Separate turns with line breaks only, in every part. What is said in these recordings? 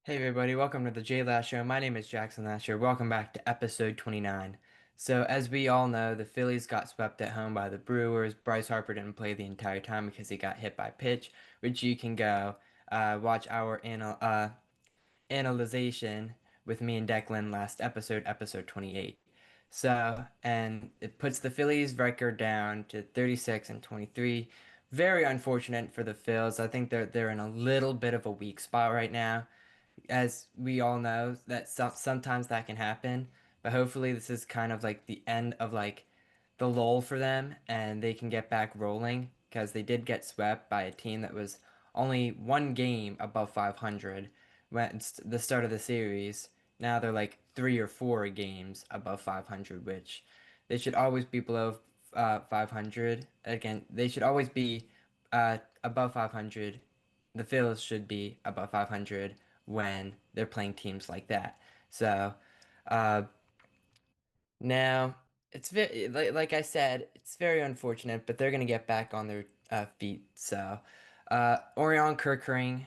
Hey everybody, welcome to the JLash show. My name is Jackson Lasher. Welcome back to episode 29. So, as we all know, the Phillies got swept at home by the Brewers. Bryce Harper didn't play the entire time because he got hit by pitch, which you can go watch our analyzation with me and Declan last episode, episode 28. So, and it puts the Phillies record down to 36 and 23. Very unfortunate for the Phils. I think they're in a little bit of a weak spot right now, as we all know that sometimes that can happen, but hopefully this is kind of like the end of like the lull for them and they can get back rolling because they did get swept by a team that was only one game above 500 when it's the start of the series. Now they're like 3 or 4 games above 500, which they should always be below 500. Again, they should always be above 500. The Phils should be above 500 when they're playing teams like that. So, uh, now it's very like I said, it's very unfortunate, but they're gonna get back on their feet. So, Orion Kirkering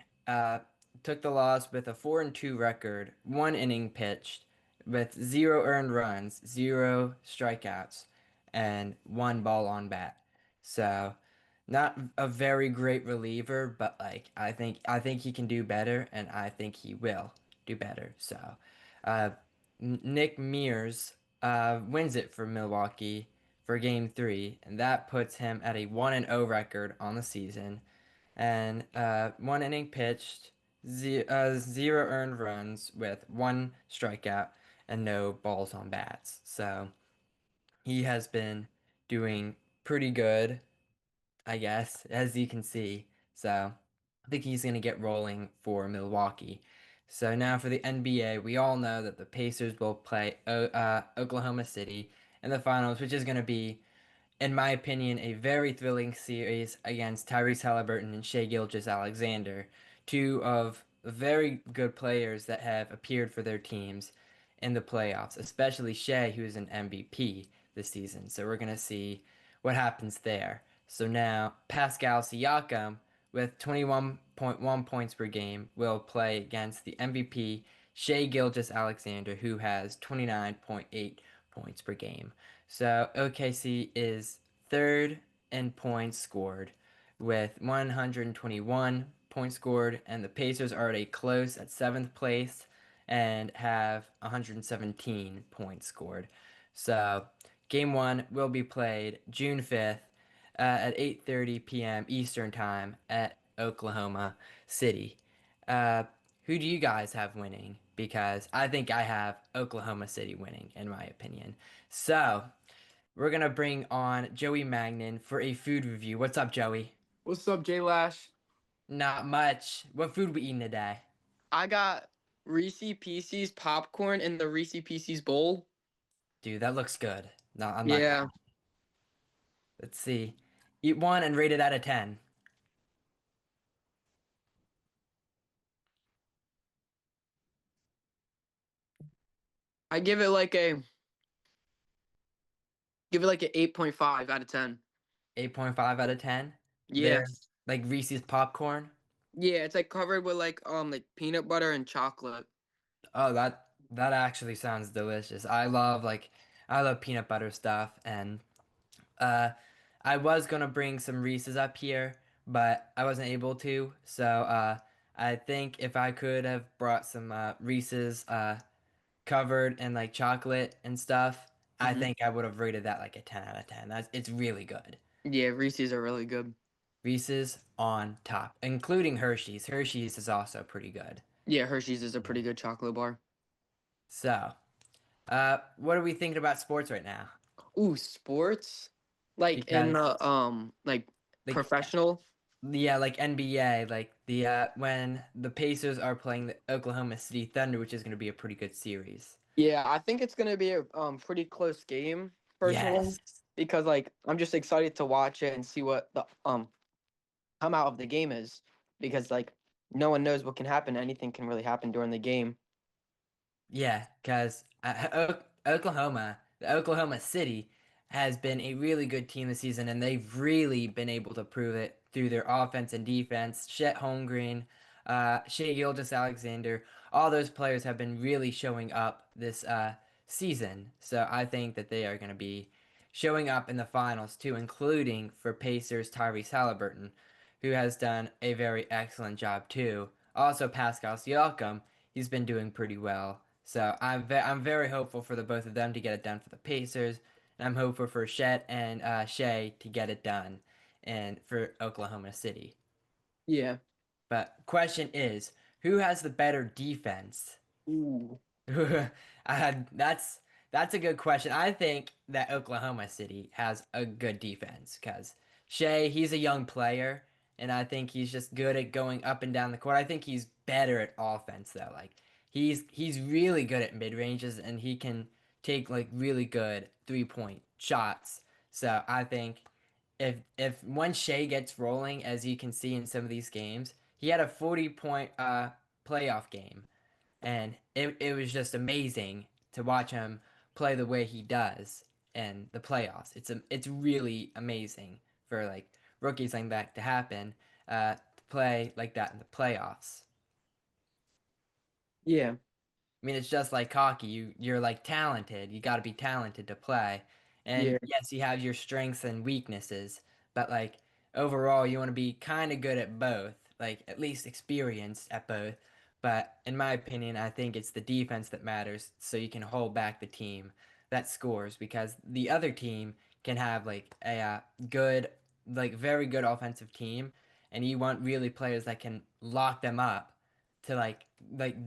took the loss with a 4-2 record, 1 inning pitched, with 0 earned runs, 0 strikeouts, and 1 ball on bat. So, not a very great reliever, but like I think he can do better, and I think he will do better. So, uh, Nick Mears wins it for Milwaukee for Game 3, and that puts him at a 1-0 record on the season. And 1 inning pitched, 0 earned runs with 1 strikeout and no balls on bats. So he has been doing pretty good, I guess, as you can see. So I think he's going to get rolling for Milwaukee. So now for the NBA, we all know that the Pacers will play Oklahoma City in the finals, which is going to be, in my opinion, a very thrilling series against Tyrese Halliburton and Shai Gilgeous-Alexander, two of the very good players that have appeared for their teams in the playoffs, especially Shai, who is an MVP this season. So we're going to see what happens there. So now Pascal Siakam, with 21.1 points per game, will play against the MVP Shai Gilgeous-Alexander, who has 29.8 points per game. So OKC is third in points scored with 121 points scored, and the Pacers are at a close at seventh place and have 117 points scored. So game one will be played June 5th at 8:30 p.m. Eastern Time at Oklahoma City. Uh, who do you guys have winning? Because I think I have Oklahoma City winning, in my opinion. So, we're gonna bring on Joey Magnin for a food review. What's up, Joey?
What's up, JLash?
Not much. What food we eating today?
I got Reese Pieces popcorn in the Reese Pieces bowl.
Dude, that looks good. No, I'm not gonna.
Yeah,
Let's see. Eat one and rate it out of 10.
I give it like a 8.5 out of 10.
8.5 out of 10.
Yeah.
They're like Reese's popcorn.
Yeah, it's like covered with like peanut butter and chocolate.
Oh, that actually sounds delicious. I love peanut butter stuff, and uh I was gonna bring some Reese's up here, but I wasn't able to. So I think if I could have brought some Reese's covered in like chocolate and stuff, I
Hmm.
think I would have rated that like a 10 out of 10. It's really good.
Yeah, Reese's are really good.
Reese's on top, including Hershey's. Hershey's is also pretty good.
Yeah, Hershey's is a pretty good chocolate bar.
So, what are we thinking about sports right now?
Ooh, sports? Like in
Because
the like
like
professional?
yeah, like NBA, like the when the Pacers are playing the Oklahoma City Thunder, which is going to be a pretty good series.
Yeah, I think it's gonna be a pretty close game personally
Yes.
because like I'm just excited to watch it and see what the come out of the game is because like no one knows what can happen. Anything can really happen during the game.
Yeah, because the Oklahoma City has been a really good team this season, and they've really been able to prove it through their offense and defense. Chet Holmgren, Shea Gilgeous-Alexander, all those players have been really showing up this season. So I think that they are going to be showing up in the finals too, including for Pacers Tyrese Halliburton, who has done a very excellent job too. Also, Pascal Siakam, he's been doing pretty well. So I'm very hopeful for the both of them to get it done for the Pacers, and I'm hopeful for Shet and Shea to get it done, and for Oklahoma City.
Yeah.
But question is, who has the better defense?
Ooh.
That's a good question. I think that Oklahoma City has a good defense because Shea, he's a young player, and I think he's just good at going up and down the court. I think he's better at offense though. Like he's really good at mid ranges, and he can take like really good 3-point shots. So I think if when Shea gets rolling, as you can see in some of these games, he had a 40-point playoff game, and it was just amazing to watch him play the way he does in the playoffs. It's really amazing for like rookies like that to happen, to play like that in the playoffs.
Yeah.
I mean, it's just like hockey. You're like talented. You got to be talented to play. And
Yeah.
yes, you have your strengths and weaknesses, but like overall, you want to be kind of good at both, like at least experienced at both. But in my opinion, I think it's the defense that matters, so you can hold back the team that scores because the other team can have like a good, like very good offensive team, and you want really players that can lock them up to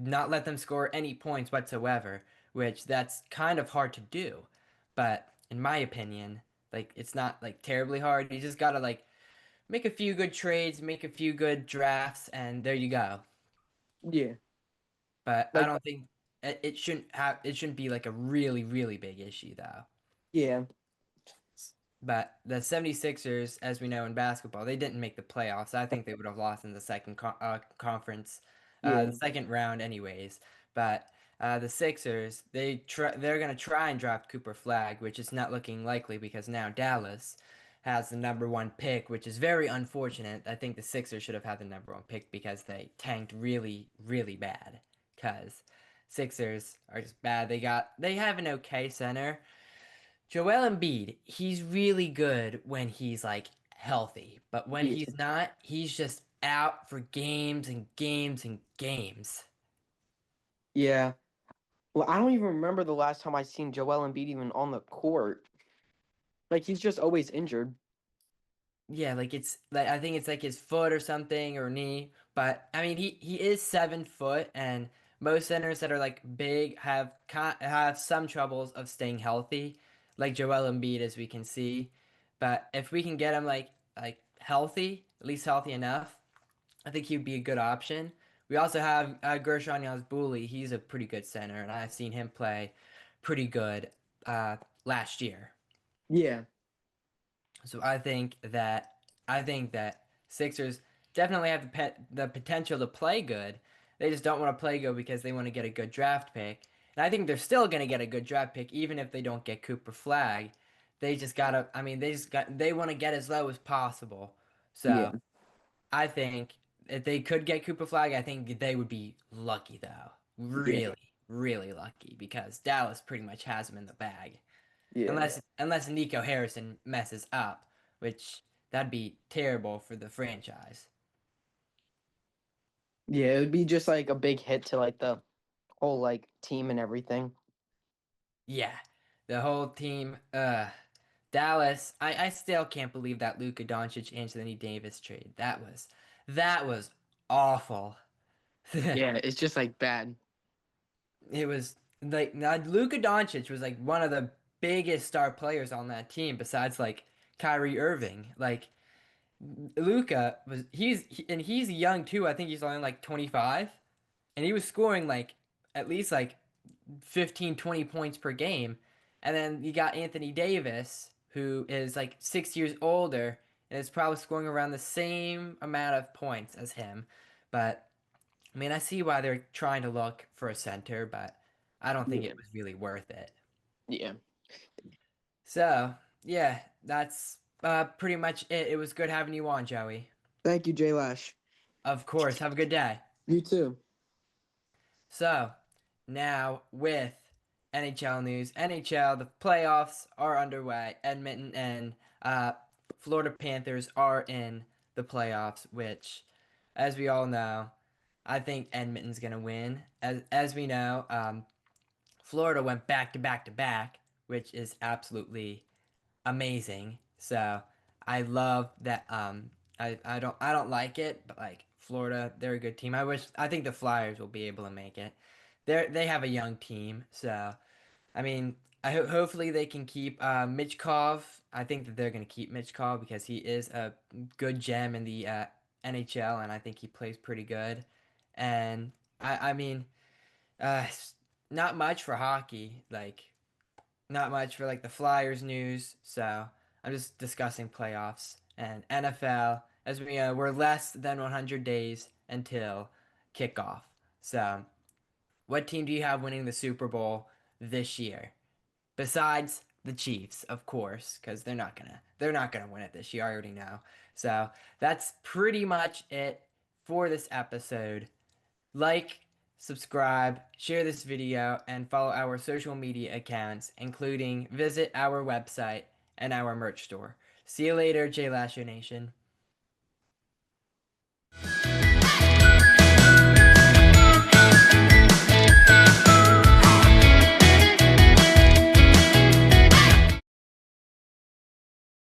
not let them score any points whatsoever, which that's kind of hard to do. But in my opinion, like it's not like terribly hard. You just gotta like make a few good trades, make a few good drafts, and there you go.
Yeah.
But I
Like,
don't think it shouldn't be like a really, really big issue though.
yeah.
But the 76ers, as we know in basketball, they didn't make the playoffs. I think they would have lost in the conference, the
Yeah.
second round, anyways. But the Sixers, they're gonna try and draft Cooper Flag, which is not looking likely because now Dallas has the number one pick, which is very unfortunate. I think the Sixers should have had the number one pick because they tanked really, really bad. Because Sixers are just bad. They have an okay center. Joel Embiid, he's really good when he's like healthy, but when
Yeah.
he's not, he's just out for games and games and games.
Yeah. Well, I don't even remember the last time I seen Joel Embiid even on the court. Like he's just always injured.
Yeah, like it's like I think it's like his foot or something or knee, but I mean he is 7 foot, and most centers that are like big have some troubles of staying healthy, like Joel Embiid as we can see. But if we can get him like healthy, at least healthy enough, I think he'd be a good option. We also have Gershon Yazbuli. He's a pretty good center, and I've seen him play pretty good last year.
Yeah.
So I think that Sixers definitely have the potential to play good. They just don't want to play good because they want to get a good draft pick. And I think they're still going to get a good draft pick even if they don't get Cooper Flag. They just gotta. I mean, they want to get as low as possible.
Yeah.
So I think if they could get Cooper Flag, I think they would be lucky though.
Yeah.
Really, really lucky because Dallas pretty much has him in the bag.
Yeah.
Unless Nico Harrison messes up, which that'd be terrible for the franchise.
Yeah. It would be just like a big hit to like the whole like team and everything.
Yeah. The whole team, Dallas, I still can't believe that Luka Doncic Anthony Davis trade. That was awful.
Yeah. It's just like bad.
It was like now Luka Doncic was like one of the biggest star players on that team besides like Kyrie Irving. Like Luka was and he's young too. I think he's only like 25, and he was scoring like at least like 15, 20 points per game. And then you got Anthony Davis, who is like 6 years older and is probably scoring around the same amount of points as him. But I mean, I see why they're trying to look for a center, but I don't think
Yeah.
it was really worth it.
Yeah.
So, yeah, that's pretty much it. It was good having you on, Joey.
Thank you, JLash.
Of course. Have a good day.
You too.
So, now with NHL news, NHL, the playoffs are underway. Edmonton and Florida Panthers are in the playoffs, which, as we all know, I think Edmonton's going to win. As we know, Florida went back to back to back, which is absolutely amazing. So I love that. I don't like it, but like Florida, they're a good team. I think the Flyers will be able to make it. They have a young team, so I mean, hopefully they can keep Mitchkov. I think that they're going to keep Mitchkov because he is a good gem in the NHL, and I think he plays pretty good. And I mean, uh, not much for hockey. Like not much for like the Flyers news. So I'm just discussing playoffs and NFL as we're less than 100 days until kickoff. So what team do you have winning the Super Bowl this year? Besides the Chiefs, of course, because they're not gonna win it this year. I already know. So that's pretty much it for this episode. Like, subscribe, share this video, and follow our social media accounts, including visit our website and our merch store. See you later, JLash Nation.